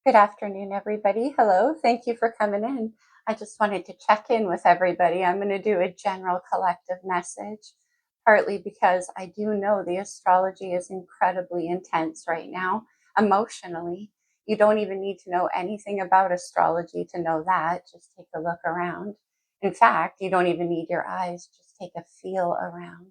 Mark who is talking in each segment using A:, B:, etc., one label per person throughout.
A: Good afternoon, everybody. Hello. Thank you for coming in. I just wanted to check in with everybody. I'm going to do a general collective message, partly because I do know the astrology is incredibly intense right now, emotionally. You don't even need to know anything about astrology to know that. Just take a look around. In fact, you don't even need your eyes. Just take a feel around.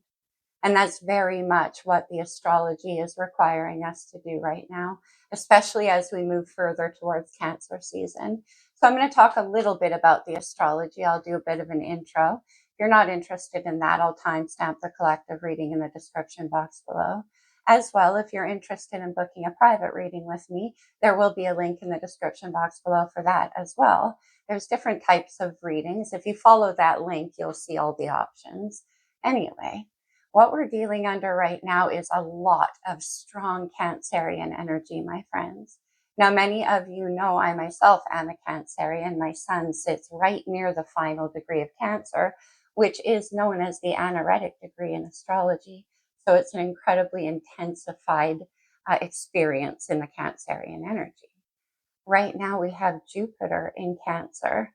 A: And that's very much what the astrology is requiring us to do right now, especially as we move further towards Cancer season. So I'm going to talk a little bit about the astrology. I'll do a bit of an intro. If you're not interested in that, I'll timestamp the collective reading in the description box below. As well, if you're interested in booking a private reading with me, there will be a link in the description box below for that as well. There's different types of readings. If you follow that link, you'll see all the options. Anyway, what we're dealing under right now is a lot of strong Cancerian energy, my friends. Now, many of you know I myself am a Cancerian. My sun sits right near the final degree of Cancer, which is known as the anaretic degree in astrology. So it's an incredibly intensified experience in the Cancerian energy. Right now we have Jupiter in Cancer.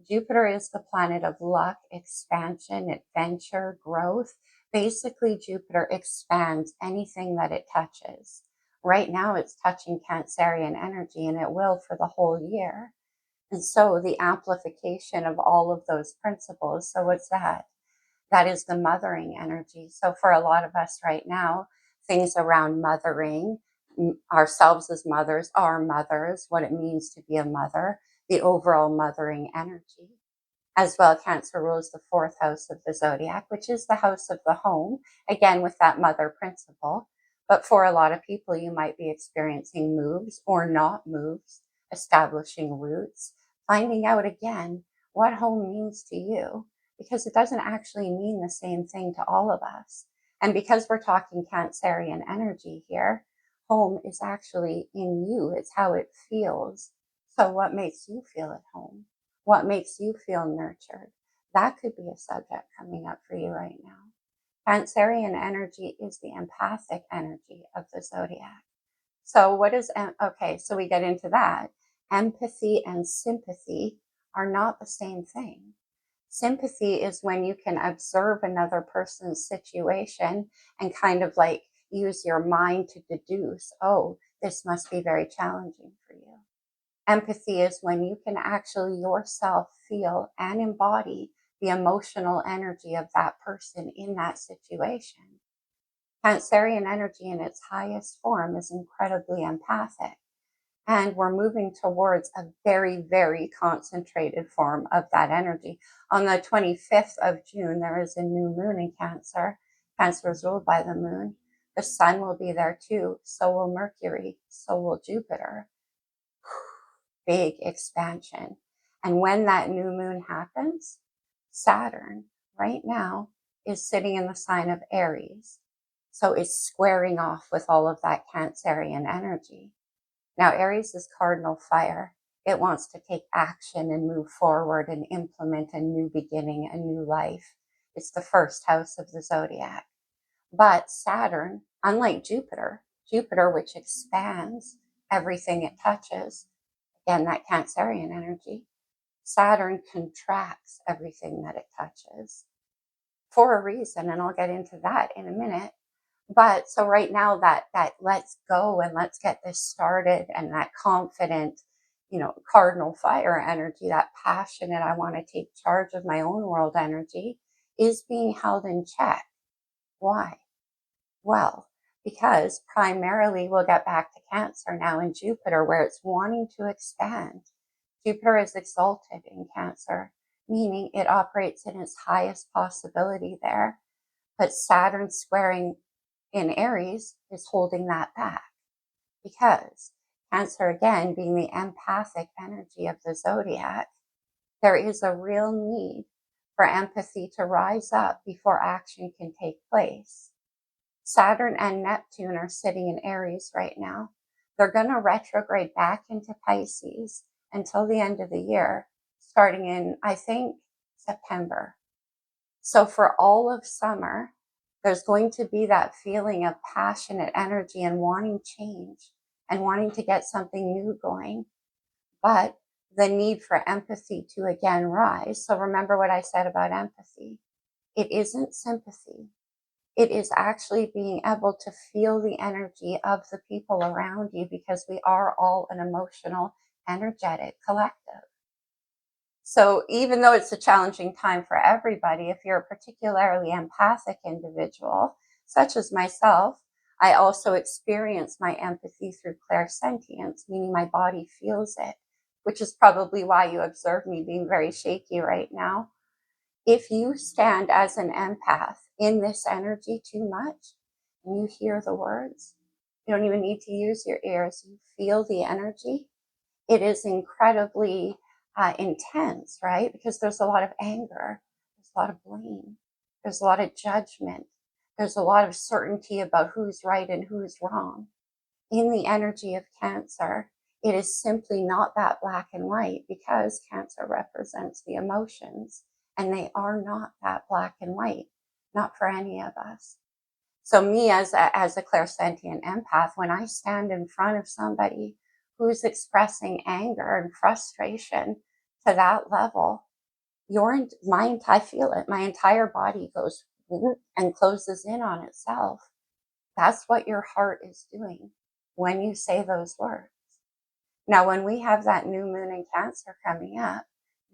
A: Jupiter is the planet of luck, expansion, adventure, growth. Basically, Jupiter expands anything that it touches. Right now it's touching Cancerian energy, and it will for the whole year. And so the amplification of all of those principles. So what's that? That is the mothering energy. So for a lot of us right now, things around mothering, ourselves as mothers, our mothers, what it means to be a mother, the overall mothering energy. As well, Cancer rules the fourth house of the zodiac, which is the house of the home, again with that mother principle. But for a lot of people, you might be experiencing moves or not moves, establishing roots, finding out again what home means to you, because it doesn't actually mean the same thing to all of us. And because we're talking Cancerian energy here, home is actually in you. It's how it feels. So what makes you feel at home? What makes you feel nurtured? That could be a subject coming up for you right now. Cancerian energy is the empathic energy of the zodiac. So what is, okay, so we get into that. Empathy and sympathy are not the same thing. Sympathy is when you can observe another person's situation and kind of like use your mind to deduce, oh, this must be very challenging for you. Empathy is when you can actually yourself feel and embody the emotional energy of that person in that situation. Cancerian energy in its highest form is incredibly empathic. And we're moving towards a very, very concentrated form of that energy. On the 25th of June, there is a new moon in Cancer. Cancer is ruled by the moon. The sun will be there too. So will Mercury. So will Jupiter. Big expansion. And when that new moon happens, Saturn right now is sitting in the sign of Aries. So it's squaring off with all of that Cancerian energy. Now, Aries is cardinal fire. It wants to take action and move forward and implement a new beginning, a new life. It's the first house of the zodiac. But Saturn, unlike Jupiter, which expands everything it touches, again, that Cancerian energy, Saturn contracts everything that it touches for a reason. And I'll get into that in a minute. But so right now that let's go and let's get this started, and that confident, cardinal fire energy, that passionate, I want to take charge of my own world energy, is being held in check. Why? Well, because primarily we'll get back to Cancer now in Jupiter, where it's wanting to expand. Jupiter is exalted in Cancer, meaning it operates in its highest possibility there. But Saturn squaring in Aries is holding that back, because Cancer, again, being the empathic energy of the zodiac, there is a real need for empathy to rise up before action can take place. Saturn and Neptune are sitting in Aries right now. They're going to retrograde back into Pisces until the end of the year, starting in, I think, September. So for all of summer, there's going to be that feeling of passionate energy and wanting change and wanting to get something new going. but the need for empathy to again rise. So remember what I said about empathy. It isn't sympathy. It is actually being able to feel the energy of the people around you, because we are all an emotional, energetic collective. So even though it's a challenging time for everybody, if you're a particularly empathic individual, such as myself, I also experience my empathy through clairsentience, meaning my body feels it, which is probably why you observe me being very shaky right now. If you stand as an empath in this energy too much and you hear the words, you don't even need to use your ears, you feel the energy. It is incredibly intense, right? Because there's a lot of anger, there's a lot of blame, there's a lot of judgment, there's a lot of certainty about who's right and who's wrong. In the energy of Cancer, it is simply not that black and white, because Cancer represents the emotions, and they are not that black and white, not for any of us. So me as a clairsentient empath, when I stand in front of somebody who's expressing anger and frustration to that level, I feel it. My entire body goes and closes in on itself. That's what your heart is doing when you say those words. Now, when we have that new moon in Cancer coming up,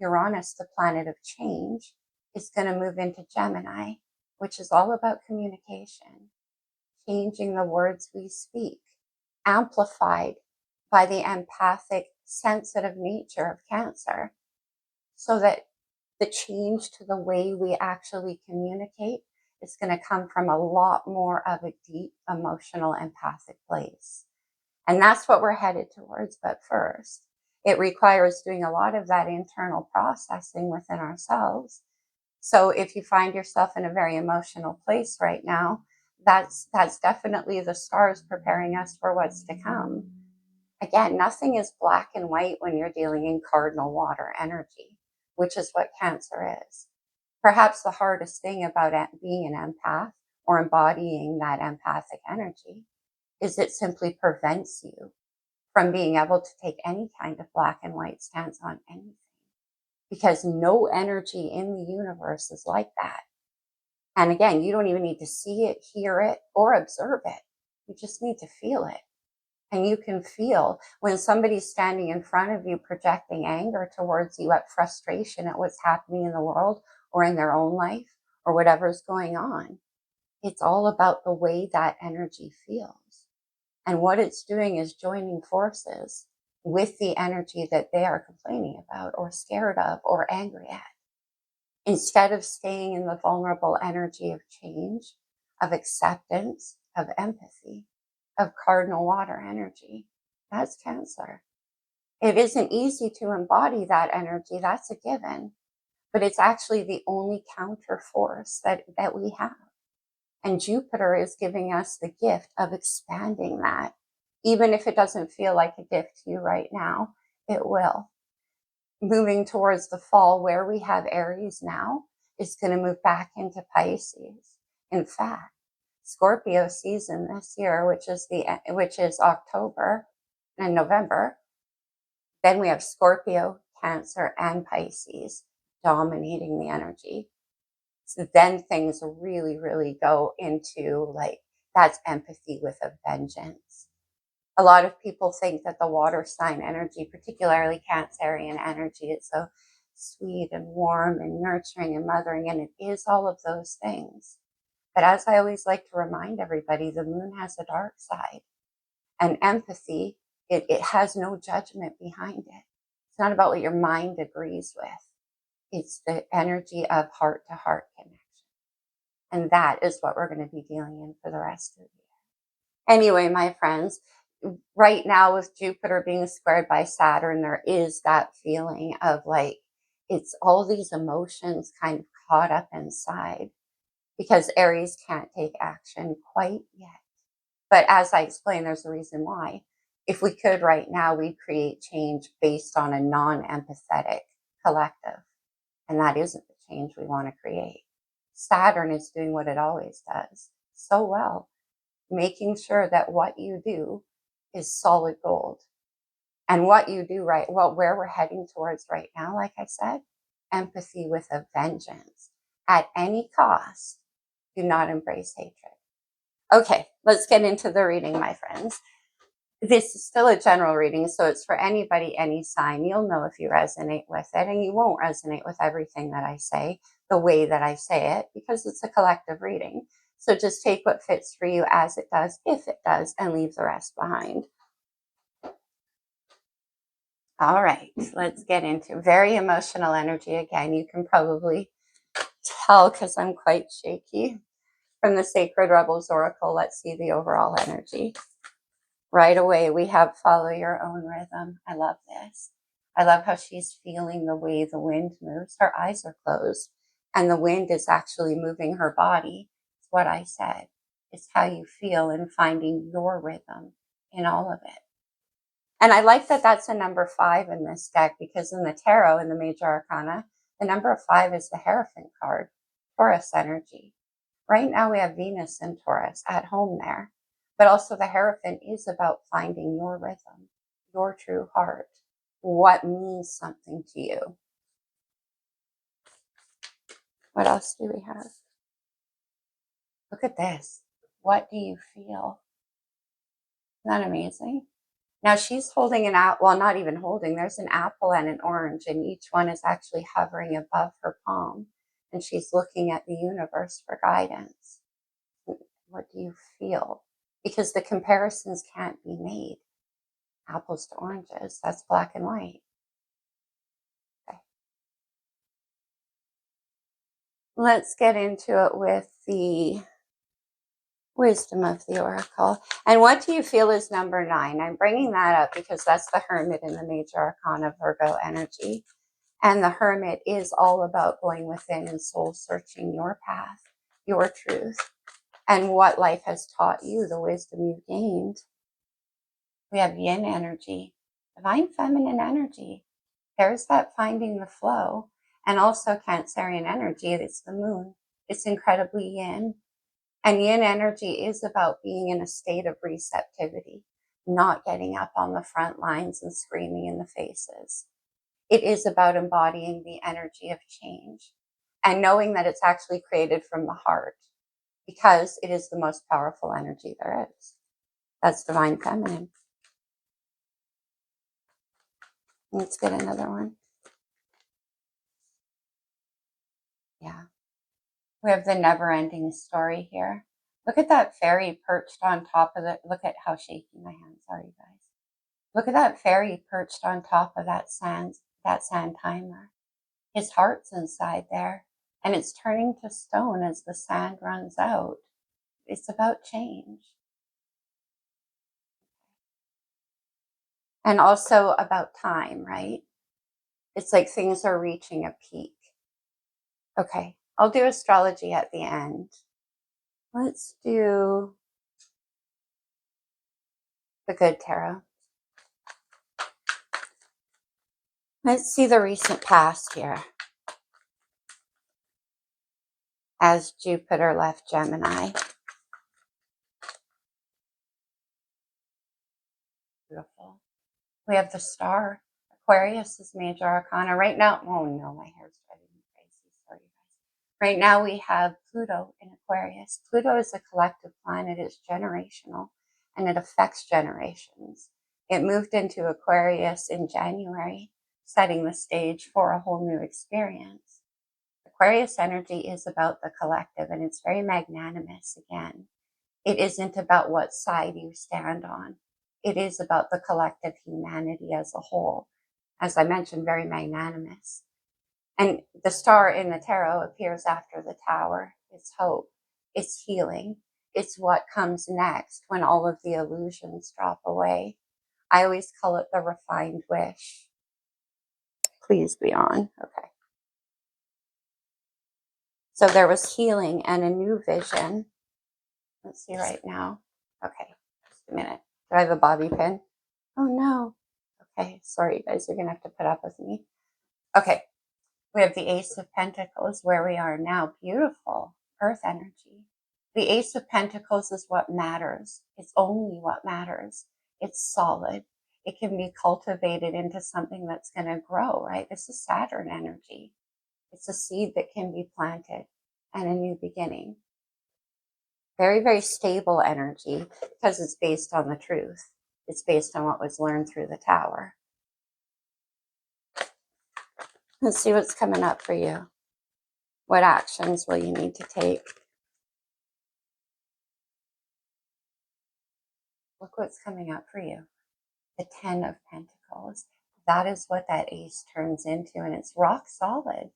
A: Uranus, the planet of change, is going to move into Gemini, which is all about communication, changing the words we speak, amplified by the empathic, sensitive nature of Cancer, so that the change to the way we actually communicate is going to come from a lot more of a deep, emotional, empathic place. And that's what we're headed towards. But first, it requires doing a lot of that internal processing within ourselves. So if you find yourself in a very emotional place right now, that's definitely the stars preparing us for what's to come. Again, nothing is black and white when you're dealing in cardinal water energy, which is what Cancer is. Perhaps the hardest thing about being an empath or embodying that empathic energy is it simply prevents you from being able to take any kind of black and white stance on anything, because no energy in the universe is like that. And again, you don't even need to see it, hear it, or observe it. You just need to feel it. And you can feel when somebody's standing in front of you projecting anger towards you, at frustration at what's happening in the world or in their own life or whatever's going on. It's all about the way that energy feels. And what it's doing is joining forces with the energy that they are complaining about or scared of or angry at. Instead of staying in the vulnerable energy of change, of acceptance, of empathy, of cardinal water energy, that's Cancer. It isn't easy to embody that energy, that's a given, but it's actually the only counter force that we have. And Jupiter is giving us the gift of expanding that. Even if it doesn't feel like a gift to you right now, it will. Moving towards the fall, where we have Aries now, is going to move back into Pisces. In fact, Scorpio season this year, which is October and November, then we have Scorpio, Cancer, and Pisces dominating the energy. So then things really, really go into like, that's empathy with a vengeance. A lot of people think that the water sign energy, particularly Cancerian energy, is so sweet and warm and nurturing and mothering, and it is all of those things. But as I always like to remind everybody, the moon has a dark side, and empathy, it has no judgment behind it. It's not about what your mind agrees with. It's the energy of heart to heart connection. And that is what we're going to be dealing in for the rest of the year. Anyway, my friends, right now with Jupiter being squared by Saturn, there is that feeling of like, it's all these emotions kind of caught up inside, because Aries can't take action quite yet. But as I explained, there's a reason why. If we could right now, we'd create change based on a non-empathetic collective. And that isn't the change we want to create. Saturn is doing what it always does so well, making sure that what you do is solid gold. And what you do right, well, where we're heading towards right now, like I said, empathy with a vengeance. At any cost, do not embrace hatred. Okay, let's get into the reading, my friends. This is still a general reading, so it's for anybody, any sign. You'll know if you resonate with it, and you won't resonate with everything that I say the way that I say it, because it's a collective reading. So just take what fits for you as it does, if it does, and leave the rest behind. All right, let's get into very emotional energy again. You can probably tell because I'm quite shaky. From the Sacred Rebels Oracle, let's see the overall energy. Right away, we have follow your own rhythm. I love this. I love how she's feeling the way the wind moves. Her eyes are closed, and the wind is actually moving her body. It's what I said. It's how you feel and finding your rhythm in all of it. And I like that that's a number 5 in this deck, because in the tarot, in the major arcana, the number 5 is the Hierophant card, Taurus energy. Right now we have Venus in Taurus at home there, but also the Hierophant is about finding your rhythm, your true heart, what means something to you. What else do we have? Look at this. What do you feel? Isn't that amazing? Now she's holding an apple, well, not even holding, there's an apple and an orange, and each one is actually hovering above her palm. And she's looking at the universe for guidance. What do you feel? Because the comparisons can't be made. Apples to oranges, that's black and white. Okay. Let's get into it with the wisdom of the oracle. And what do you feel is number 9? I'm bringing that up because that's the Hermit in the major arcana of Virgo energy. And the Hermit is all about going within and soul searching your path, your truth, and what life has taught you, the wisdom you've gained. We have yin energy, divine feminine energy. There's that finding the flow. And also Cancerian energy, it's the moon. It's incredibly yin. And yin energy is about being in a state of receptivity, not getting up on the front lines and screaming in the faces. It is about embodying the energy of change and knowing that it's actually created from the heart, because it is the most powerful energy there is. That's divine feminine. Let's get another one. Yeah. We have the never-ending story here. Look at that fairy perched on top of it. Look at how shaky my hands are, you guys. Look at that fairy perched on top of that sand timer. His heart's inside there, and it's turning to stone as the sand runs out. It's about change. And also about time, right? It's like things are reaching a peak. Okay, I'll do astrology at the end. Let's do the good tarot. Let's see the recent past here. As Jupiter left Gemini. Beautiful. We have the star. Aquarius is major arcana. Right now, oh no, my hair's driving me crazy. Sorry, guys. Right now we have Pluto in Aquarius. Pluto is a collective planet. It's generational, and it affects generations. It moved into Aquarius in January, setting the stage for a whole new experience. Aquarius energy is about the collective, and it's very magnanimous again. It isn't about what side you stand on. It is about the collective humanity as a whole. As I mentioned, very magnanimous. And the star in the tarot appears after the tower. It's hope. It's healing. It's what comes next when all of the illusions drop away. I always call it the refined wish. Please be on. Okay. So there was healing and a new vision. Let's see right now. Okay, just a minute. Do I have a bobby pin? Oh no. Okay, sorry, you guys are going to have to put up with me. Okay, we have the Ace of Pentacles where we are now. Beautiful earth energy. The Ace of Pentacles is what matters. It's only what matters. It's solid. it can be cultivated into something that's going to grow, right? This is Saturn energy. It's a seed that can be planted and a new beginning. Very, very stable energy because it's based on the truth. It's based on what was learned through the tower. Let's see what's coming up for you. What actions will you need to take? Look what's coming up for you. The 10 of Pentacles. That is what that ace turns into, and it's rock solid.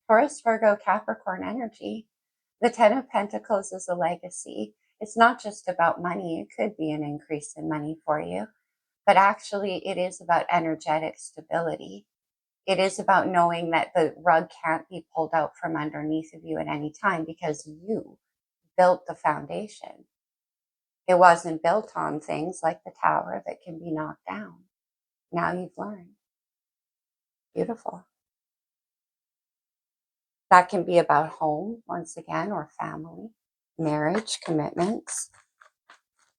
A: Taurus, Virgo, Capricorn energy. The 10 of Pentacles is a legacy. It's not just about money. It could be an increase in money for you, but actually it is about energetic stability. It is about knowing that the rug can't be pulled out from underneath of you at any time because you built the foundation. It wasn't built on things like the tower that can be knocked down. Now you've learned. Beautiful. That can be about home, once again, or family, marriage, commitments.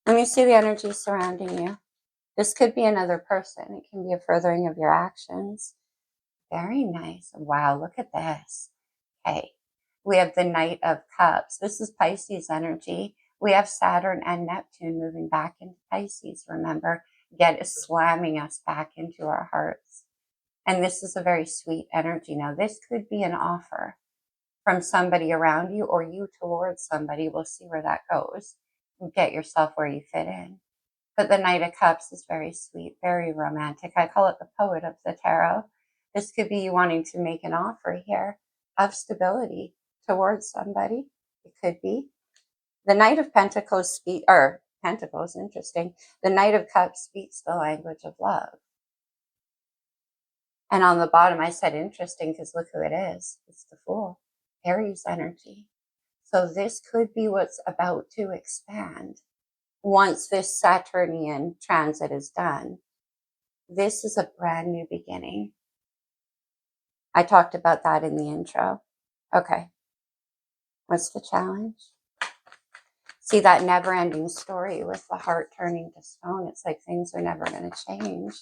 A: Let me see the energy surrounding you. This could be another person. It can be a furthering of your actions. Very nice. Wow, look at this. Okay, we have the Knight of Cups. This is Pisces energy. We have Saturn and Neptune moving back into Pisces, remember, slamming us back into our hearts. And this is a very sweet energy. Now, this could be an offer from somebody around you or you towards somebody. We'll see where that goes. Get yourself where you fit in. But the Knight of Cups is very sweet, very romantic. I call it the poet of the tarot. This could be you wanting to make an offer here of stability towards somebody. It could be. The Knight of Pentacles Pentacles, interesting. The Knight of Cups speaks the language of love. And on the bottom, I said interesting because look who it is. It's the Fool, Aries energy. So this could be what's about to expand once this Saturnian transit is done. This is a brand new beginning. I talked about that in the intro. Okay. What's the challenge? See that never-ending story with the heart turning to stone. It's like things are never going to change.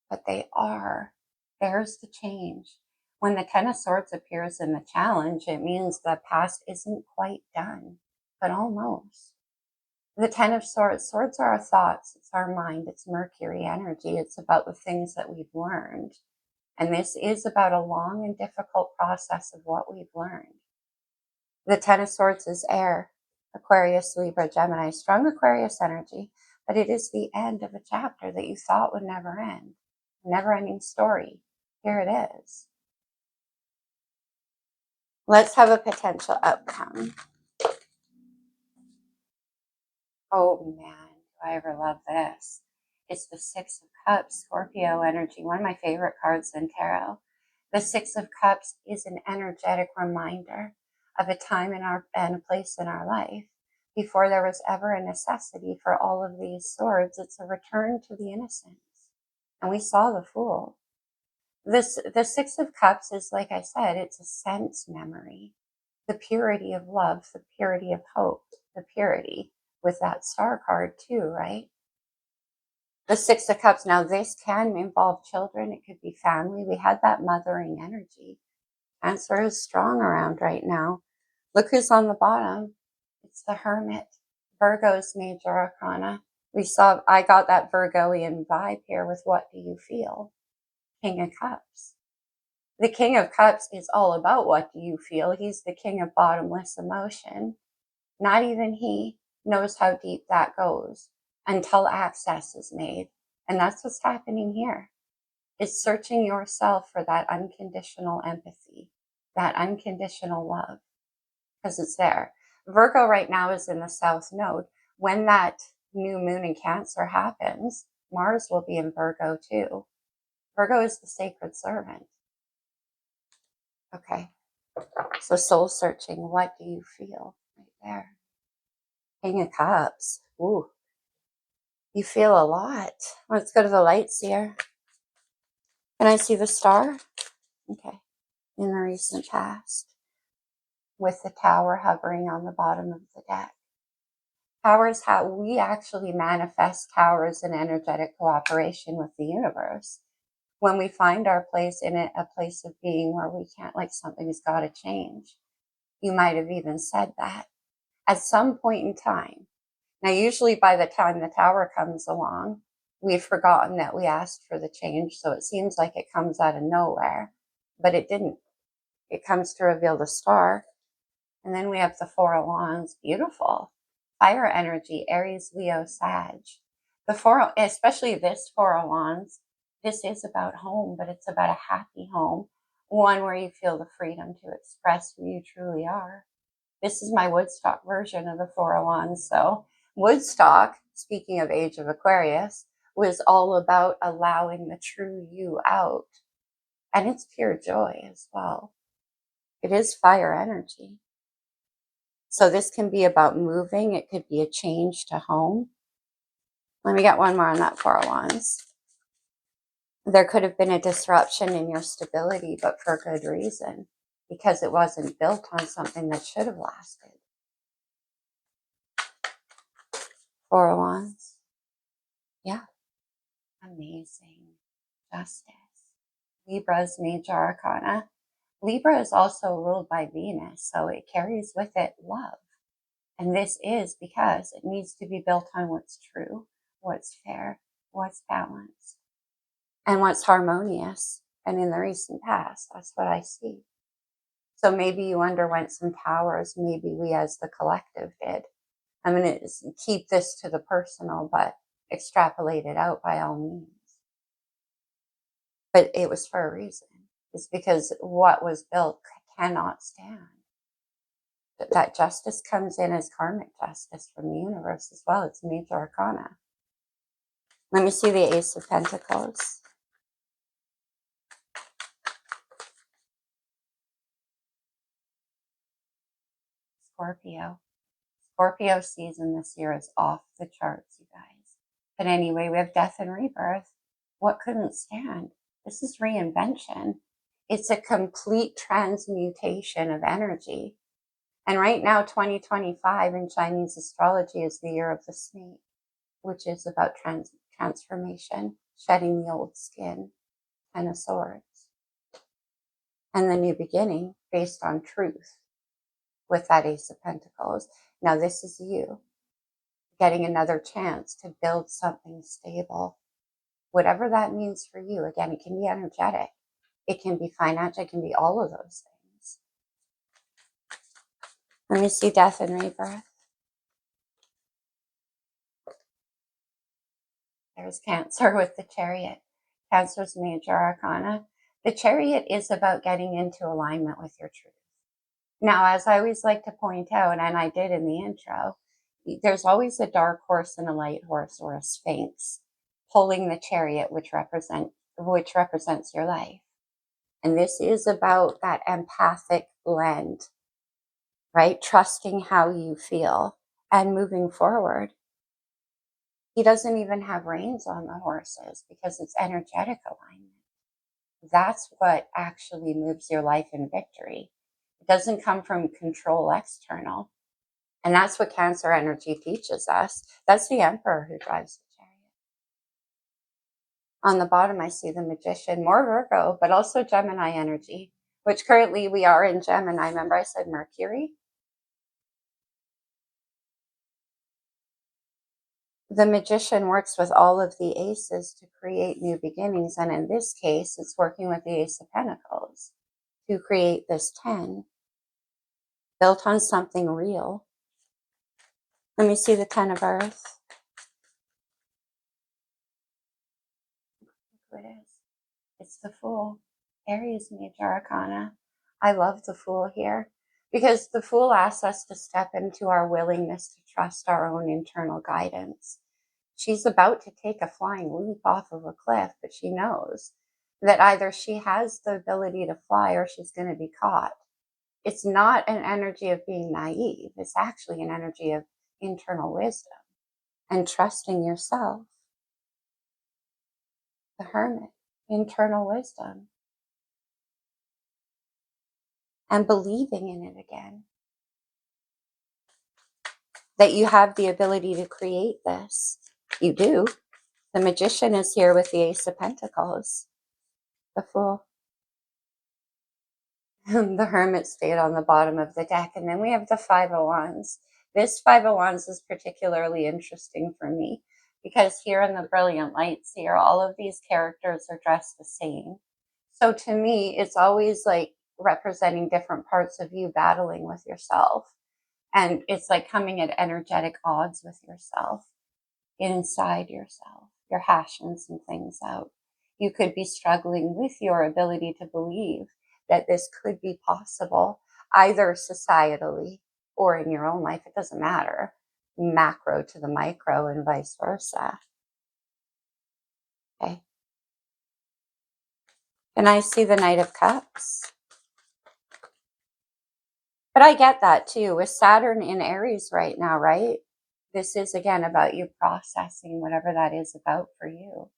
A: But they are. There's the change. When the 10 of Swords appears in the challenge, it means the past isn't quite done, but almost. The 10 of Swords, swords are our thoughts, it's our mind, it's Mercury energy, it's about the things that we've learned. And this is about a long and difficult process of what we've learned. The 10 of Swords is air, Aquarius, Libra, Gemini, strong Aquarius energy, but it is the end of a chapter that you thought would never end. Never-ending story. Here it is. Let's have a potential outcome. Oh man, do I ever love this. It's the Six of Cups, Scorpio energy, one of my favorite cards in tarot. The Six of Cups is an energetic reminder of a time and a place in our life before there was ever a necessity for all of these swords. It's a return to the innocence. And we saw the Fool. The Six of Cups is, like I said, it's a sense memory. The purity of love, the purity of hope, the purity with that Star card too, right? The Six of Cups, now this can involve children. It could be family. We had that mothering energy. Cancer is strong around right now. Look who's on the bottom. It's the Hermit, Virgo's major arcana. I got that Virgoian vibe here with what do you feel? King of Cups. The King of Cups is all about what do you feel. He's the king of bottomless emotion. Not even he knows how deep that goes until access is made. And that's what's happening here. It's searching yourself for that unconditional empathy, that unconditional love, because it's there. Virgo right now is in the South Node. When that new moon in Cancer happens, Mars will be in Virgo too. Virgo is the sacred servant. Okay, so soul searching, what do you feel? Right there. King of Cups. Ooh, you feel a lot. Let's go to the lights here. Can I see the star? Okay, in the recent past, with the Tower hovering on the bottom of the deck. Power is how we actually manifest power as an energetic cooperation with the universe. When we find our place in it, a place of being where we can't, like something's got to change. You might have even said that at some point in time. Now, usually by the time the tower comes along, we've forgotten that we asked for the change. So it seems like it comes out of nowhere, but it didn't. It comes to reveal the star. And then we have the Four of Wands. Beautiful. Fire energy, Aries, Leo, Sag. The four, especially this Four of Wands, this is about home, but it's about a happy home. One where you feel the freedom to express who you truly are. This is my Woodstock version of the Four of Wands. So Woodstock, speaking of age of Aquarius, was all about allowing the true you out. And it's pure joy as well. It is fire energy. So this can be about moving. It could be a change to home. Let me get one more on that Four of Wands. There could have been a disruption in your stability, but for good reason, because it wasn't built on something that should have lasted. Four of Wands. Yeah. Amazing. Justice. Libra's major arcana. Libra is also ruled by Venus, so it carries with it love. And this is because it needs to be built on what's true, what's fair, what's balanced, and what's harmonious. And in the recent past, that's what I see. So maybe you underwent some towers, maybe we as the collective did. I'm going to keep this to the personal, but extrapolate it out by all means. But it was for a reason. It's because what was built cannot stand. But that justice comes in as karmic justice from the universe as well. It's major arcana. Let me see the Ace of Pentacles. Scorpio. Scorpio season this year is off the charts, you guys. But anyway, we have death and rebirth. What couldn't stand? This is reinvention. It's a complete transmutation of energy. And right now, 2025 in Chinese astrology is the year of the snake, which is about transformation, shedding the old skin, Ten of Swords, and the new beginning based on truth with that Ace of Pentacles. Now, this is you getting another chance to build something stable, whatever that means for you. Again, it can be energetic, it can be financial, it can be all of those things. Let me see death and rebirth. There's Cancer with the Chariot. Cancer's major arcana. The Chariot is about getting into alignment with your truth. Now, as I always like to point out, and I did in the intro, there's always a dark horse and a light horse or a sphinx pulling the chariot, which represents your life. And this is about that empathic blend, right? Trusting how you feel and moving forward. He doesn't even have reins on the horses because it's energetic alignment. That's what actually moves your life in victory. It doesn't come from control external. And that's what Cancer energy teaches us. That's the Emperor who drives the chariot. On the bottom, I see the Magician, more Virgo, but also Gemini energy, which currently we are in Gemini. Remember I said Mercury? The Magician works with all of the aces to create new beginnings. And in this case, it's working with the Ace of Pentacles to create this 10, built on something real. Let me see the 10 of Earth. Look who it is. It's the Fool. Aries major arcana. I love the Fool here because the Fool asks us to step into our willingness to trust our own internal guidance. She's about to take a flying leap off of a cliff, but she knows that either she has the ability to fly or she's going to be caught. It's not an energy of being naive. It's actually an energy of internal wisdom and trusting yourself. The Hermit, internal wisdom, and believing in it again. that you have the ability to create this. You do. The Magician is here with the Ace of Pentacles. The Fool. The Hermit stayed on the bottom of the deck. And then we have the Five of Wands. This Five of Wands is particularly interesting for me because here in the brilliant lights here, all of these characters are dressed the same. So to me, it's always like representing different parts of you battling with yourself. And it's like coming at energetic odds with yourself, inside yourself. You're hashing some things out. You could be struggling with your ability to believe that this could be possible, either societally or in your own life. It doesn't matter. Macro to the micro and vice versa. Okay. And I see the Knight of Cups. But I get that too. With Saturn in Aries right now, right? This is, again, about you processing whatever that is about for you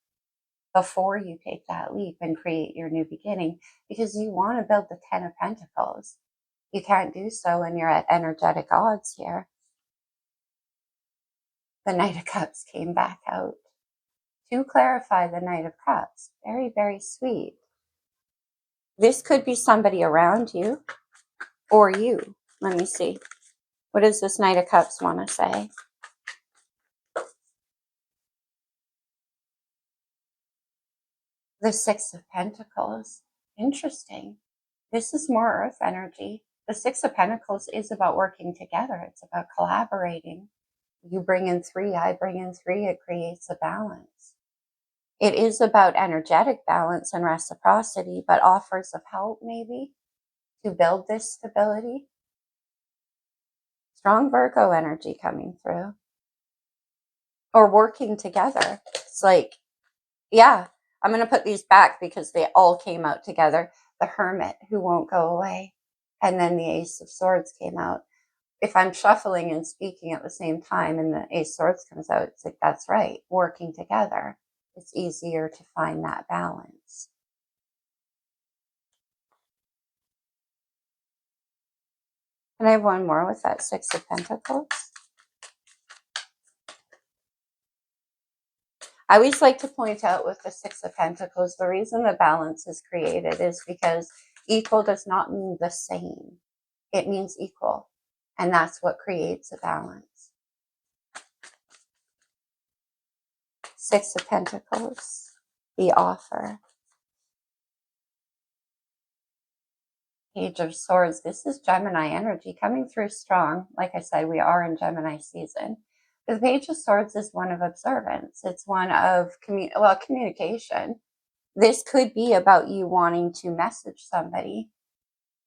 A: before you take that leap and create your new beginning, because you want to build the Ten of Pentacles. You can't do so when you're at energetic odds here. The Knight of Cups came back out to clarify the Knight of Cups. Very, very sweet. This could be somebody around you or you. Let me see. What does this Knight of Cups want to say? The Six of Pentacles. Interesting. This is more earth energy. The Six of Pentacles is about working together. It's about collaborating. You bring in three, I bring in three. It creates a balance. It is about energetic balance and reciprocity, but offers of help maybe to build this stability. Strong Virgo energy coming through. Or working together. It's like, yeah, I'm going to put these back because they all came out together. The Hermit, who won't go away. And then the Ace of Swords came out. If I'm shuffling and speaking at the same time and the Ace of Swords comes out, it's like, that's right, working together. It's easier to find that balance. And I have one more with that Six of Pentacles. I always like to point out with the Six of Pentacles, the reason the balance is created is because equal does not mean the same. It means equal. And that's what creates a balance. Six of Pentacles, the offer. Page of Swords. This is Gemini energy coming through strong. Like I said, we are in Gemini season. The Page of Swords is one of observance. It's one of communication. This could be about you wanting to message somebody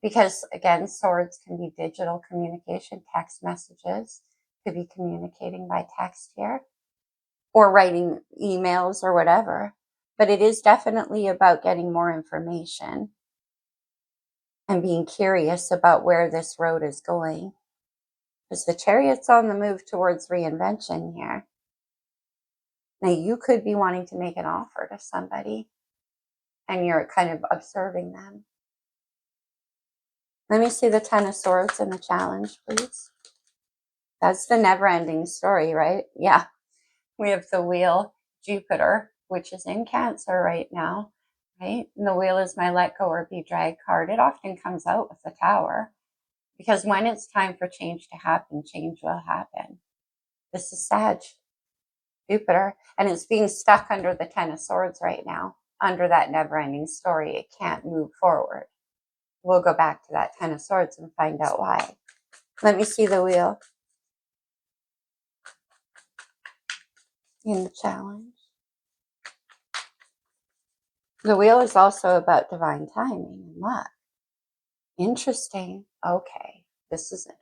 A: because, again, swords can be digital communication, text messages, could be communicating by text here or writing emails or whatever. But it is definitely about getting more information and being curious about where this road is going. Because the Chariot's on the move towards reinvention here. Now, you could be wanting to make an offer to somebody, and you're kind of observing them. Let me see the Ten of Swords and the challenge, please. That's the never-ending story, right? Yeah. We have the Wheel, Jupiter, which is in Cancer right now, right? And the Wheel is my let go or be dragged card. It often comes out with the Tower. Because when it's time for change to happen, change will happen. This is Sag, Jupiter, and it's being stuck under the Ten of Swords right now, under that never-ending story. It can't move forward. We'll go back to that Ten of Swords and find out why. Let me see the Wheel in the challenge. The Wheel is also about divine timing and luck. Interesting. Okay, this is interesting.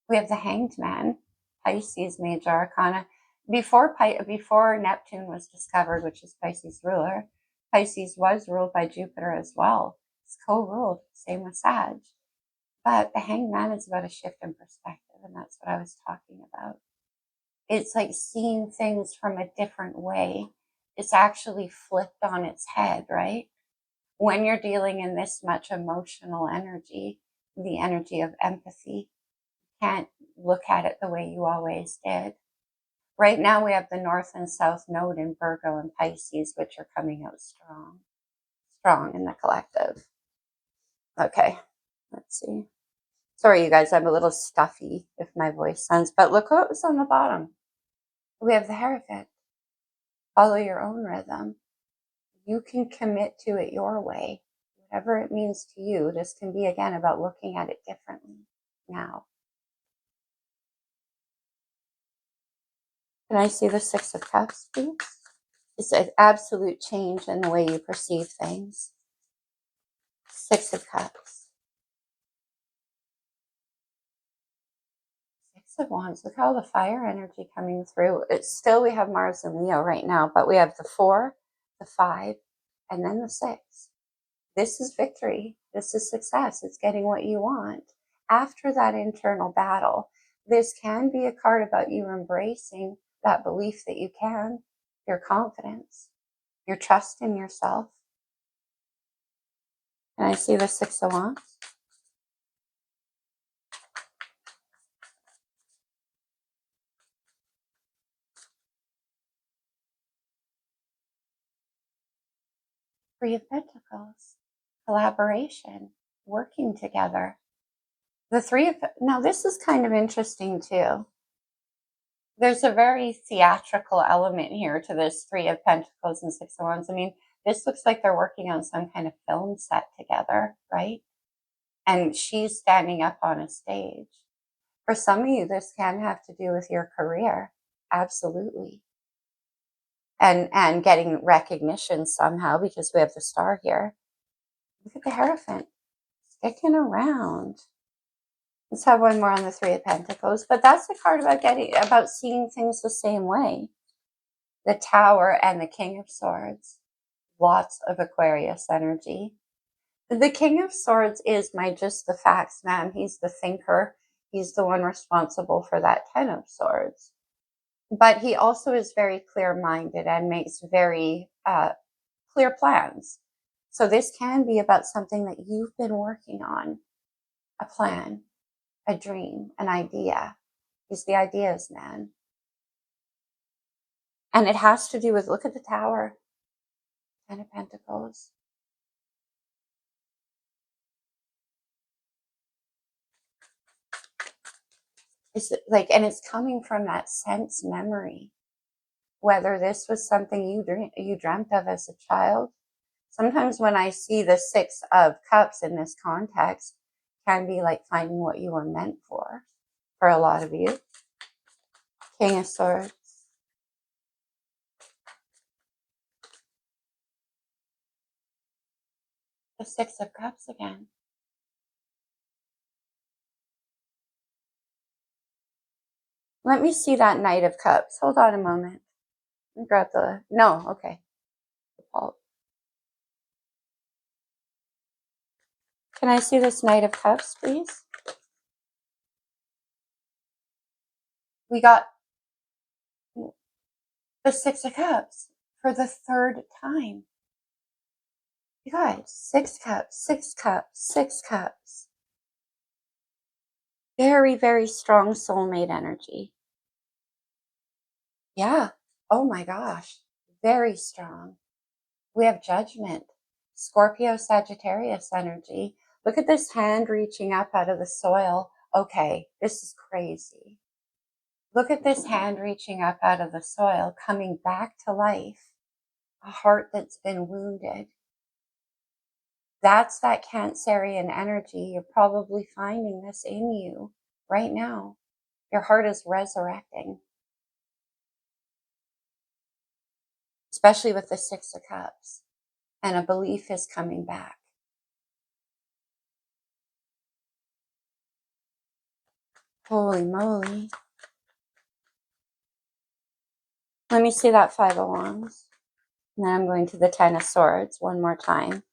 A: We have the Hanged Man, Pisces major arcana. Before Neptune was discovered, which is Pisces ruler, Pisces was ruled by Jupiter as well. It's co-ruled, same with Sag. But the Hanged Man is about a shift in perspective, and that's what I was talking about. It's like seeing things from a different way. It's actually flipped on its head, right? When you're dealing in this much emotional energy, the energy of empathy, can't look at it the way you always did. Right now we have the North and South Node in Virgo and Pisces, which are coming out strong in the collective. Okay, let's see. Sorry, you guys, I'm a little stuffy if my voice sounds, but look what was on the bottom. We have the Hierophant. Follow your own rhythm. You can commit to it your way, whatever it means to you. This can be, again, about looking at it differently now. Can I see the Six of Cups, please? It's an absolute change in the way you perceive things. Six of Cups. Six of Wands. Look how the fire energy coming through. It's still, we have Mars and Leo right now, but we have the 4, the 5, and then the 6. This is victory. This is success. It's getting what you want. After that internal battle, this can be a card about you embracing that belief that you can, your confidence, your trust in yourself. And I see the Six of Wands. Three of Pentacles. Collaboration, working together. The Three of, now this is kind of interesting too. There's a very theatrical element here to this Three of Pentacles and Six of Wands. I mean, this looks like they're working on some kind of film set together, right? And she's standing up on a stage. For some of you, this can have to do with your career. Absolutely. And getting recognition somehow, because we have the Star here. Look at the Hierophant sticking around. Let's have one more on the Three of Pentacles. But that's the card about seeing things the same way. The Tower and the King of Swords. Lots of Aquarius energy. The King of Swords is just the facts man. He's the thinker. He's the one responsible for that Ten of Swords. But he also is very clear-minded and makes very clear plans. So this can be about something that you've been working on. A plan, a dream, an idea. He's the ideas man. And it has to do with, look at the Tower. Ten of Pentacles. It's like, and it's coming from that sense memory. Whether this was something you dreamt of as a child. Sometimes when I see the Six of Cups in this context, can be like finding what you were meant for a lot of you. King of Swords. The Six of Cups again. Let me see that Knight of Cups. Hold on a moment. Let me grab the, no, okay. Can I see this Knight of Cups, please? We got the Six of Cups for the third time. You guys, 6 cups, 6 cups, 6 cups. Very, very strong soulmate energy. Yeah. Oh my gosh. Very strong. We have Judgment. Scorpio, Sagittarius energy. Look at this hand reaching up out of the soil. Okay, this is crazy. Look at this hand reaching up out of the soil, coming back to life. A heart that's been wounded. That's that Cancerian energy. You're probably finding this in you right now. Your heart is resurrecting. Especially with the Six of Cups. And a belief is coming back. Holy moly. Let me see that Five of Wands. And then I'm going to the Ten of Swords one more time.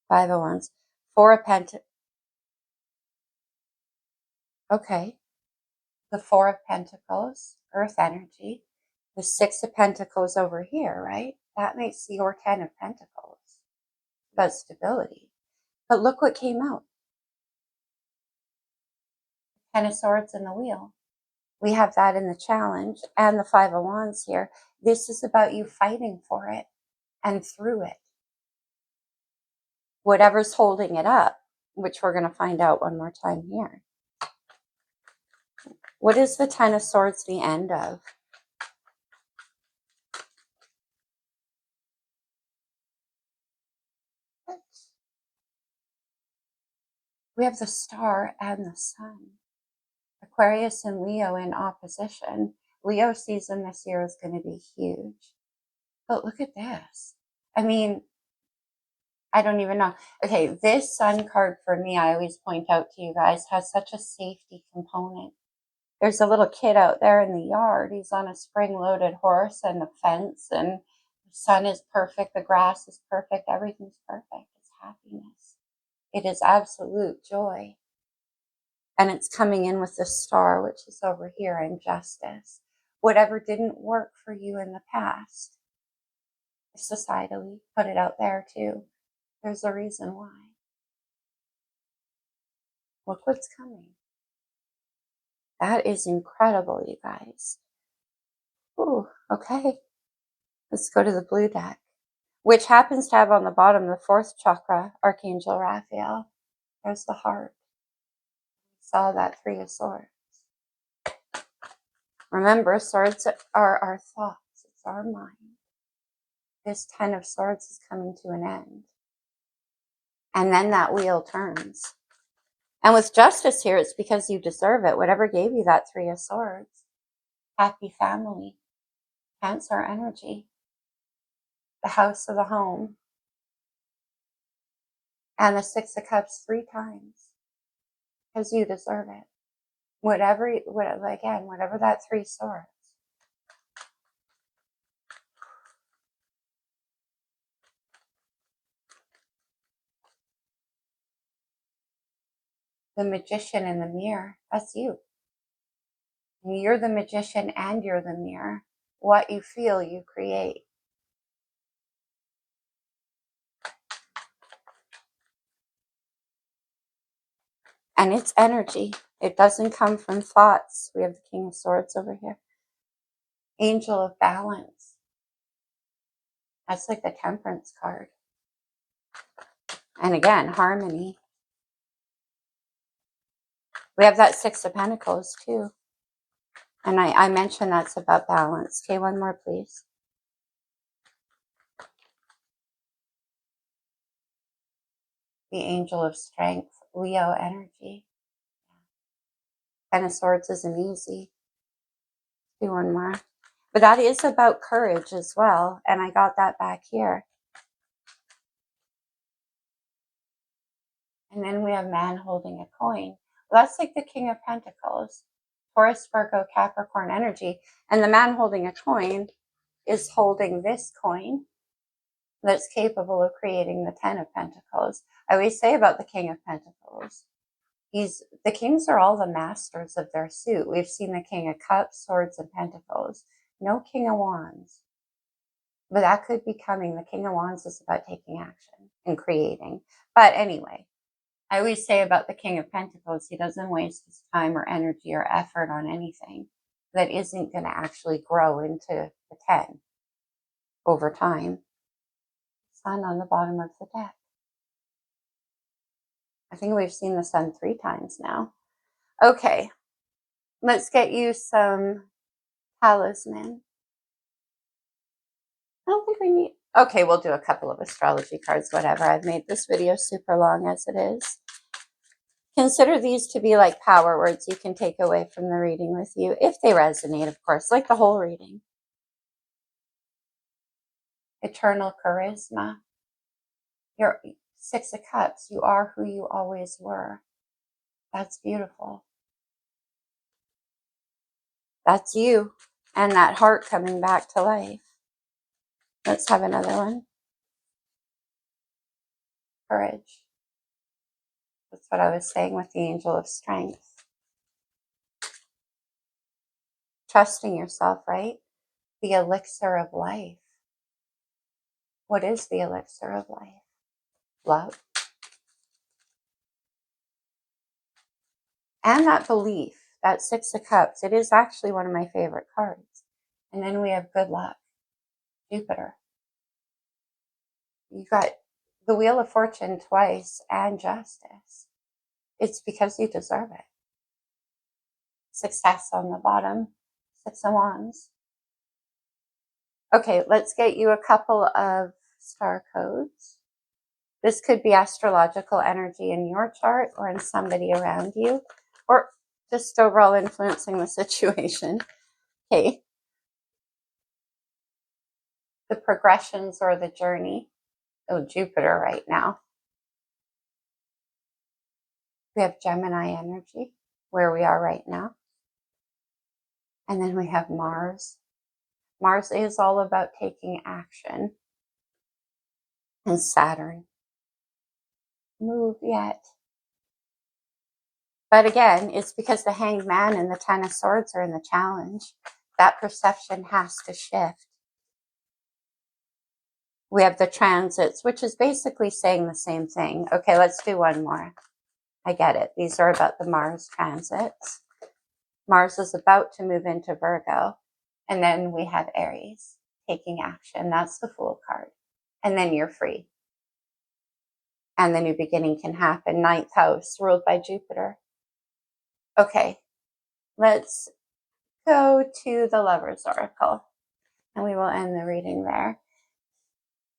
A: Five of Wands. Four of Pentacles. Okay. The Four of Pentacles, Earth energy. The Six of Pentacles over here, right? That makes your Ten of Pentacles. but stability. But look what came out. Ten of Swords and the Wheel. We have that in the challenge and the Five of Wands here. This is about you fighting for it and through it. Whatever's holding it up, which we're going to find out one more time here. What is the Ten of Swords the end of? We have the Star and the Sun. Aquarius and Leo in opposition. Leo season this year is going to be huge. But look at this. I mean, I don't even know. Okay, this Sun card for me, I always point out to you guys, has such a safety component. There's a little kid out there in the yard. He's on a spring-loaded horse and a fence, and the sun is perfect. The grass is perfect. Everything's perfect. It's happiness. It is absolute joy. And it's coming in with the Star, which is over here, in justice. Whatever didn't work for you in the past, societally, put it out there too. There's a reason why. Look what's coming. That is incredible, you guys. Ooh, okay. Let's go to the blue deck, which happens to have on the bottom the 4th chakra, Archangel Raphael. There's the heart. Saw that 3 of Swords. Remember, swords are our thoughts. It's our mind. This 10 of Swords is coming to an end. And then that wheel turns. And with justice here, it's because you deserve it. Whatever gave you that 3 of Swords. Happy family. Cancer energy. The house of the home. And the 6 of Cups 3 times. Because you deserve it. Whatever that 3 Swords. The Magician in the mirror, that's you. You're the magician and you're the mirror. What you feel, you create. And it's energy. It doesn't come from thoughts. We have the King of Swords over here. Angel of Balance. That's like the Temperance card. And again, harmony. We have that 6 of Pentacles too. And I mentioned that's about balance. Okay, one more, please. The Angel of Strength, Leo energy. 10 of Swords isn't easy. Do one more. But that is about courage as well. And I got that back here. And then we have man holding a coin. Well, that's like the King of Pentacles. Taurus, Virgo, Capricorn energy. And the man holding a coin is holding this coin that's capable of creating the 10 of Pentacles. I always say about the King of Pentacles, the kings are all the masters of their suit. We've seen the King of Cups, Swords, and Pentacles. No King of Wands. But that could be coming. The King of Wands is about taking action and creating. But anyway, I always say about the King of Pentacles, he doesn't waste his time or energy or effort on anything that isn't going to actually grow into the 10 over time. Sun on the bottom of the deck. I think we've seen the sun 3 times now. Okay, let's get you some talisman. I don't think we need... Okay, we'll do a couple of astrology cards, whatever. I've made this video super long as it is. Consider these to be like power words you can take away from the reading with you, if they resonate, of course, like the whole reading. Eternal charisma. Your 6 of Cups. You are who you always were. That's beautiful. That's you. And that heart coming back to life. Let's have another one. Courage. That's what I was saying with the Angel of Strength. Trusting yourself, right? The elixir of life. What is the elixir of life? love, and that belief, that Six of Cups. It is actually one of my favorite cards. And then we have good luck, Jupiter. You got the Wheel of Fortune twice and Justice. It's because you deserve it. Success on the bottom, Six of Wands. Okay, let's get you a couple of star codes. This could be astrological energy in your chart or in somebody around you, or just overall influencing the situation. Okay. The progressions or the journey. Oh, Jupiter right now. We have Gemini energy, where we are right now. And then we have Mars. Mars is all about taking action. And Saturn. Move yet. But again, it's because the Hanged Man and the Ten of Swords are in the challenge. That perception has to shift. We have the transits, which is basically saying the same thing. Okay, let's do one more. I get it. These are about the Mars transits. Mars is about to move into Virgo. And then we have Aries taking action. That's the Fool card. And then you're free. And the new beginning can happen. Ninth house, ruled by Jupiter. Okay, let's go to the Lover's Oracle. And we will end the reading there.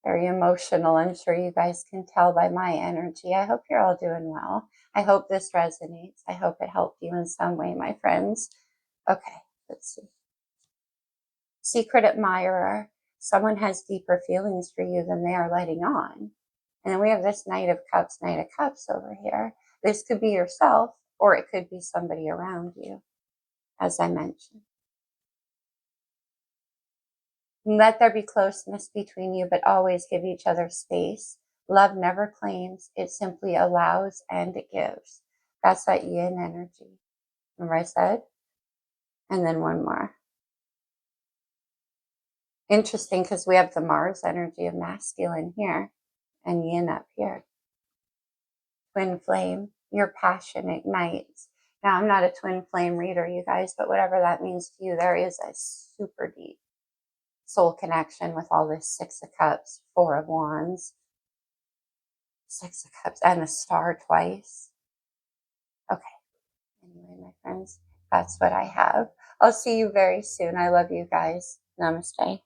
A: Very emotional. I'm sure you guys can tell by my energy. I hope you're all doing well. I hope this resonates. I hope it helped you in some way, my friends. Okay, let's see. Secret admirer. Someone has deeper feelings for you than they are letting on. And then we have this Knight of Cups over here. This could be yourself, or it could be somebody around you, as I mentioned. Let there be closeness between you, but always give each other space. Love never claims, it simply allows and it gives. That's that yin energy. Remember I said? And then one more. Interesting, because we have the Mars energy of masculine here and yin up here. Twin flame, your passion ignites. Now, I'm not a twin flame reader, you guys, but whatever that means to you, there is a super deep soul connection with all this Six of Cups, Four of Wands, Six of Cups, and the Star twice. Okay. Anyway, my friends, that's what I have. I'll see you very soon. I love you guys. Namaste.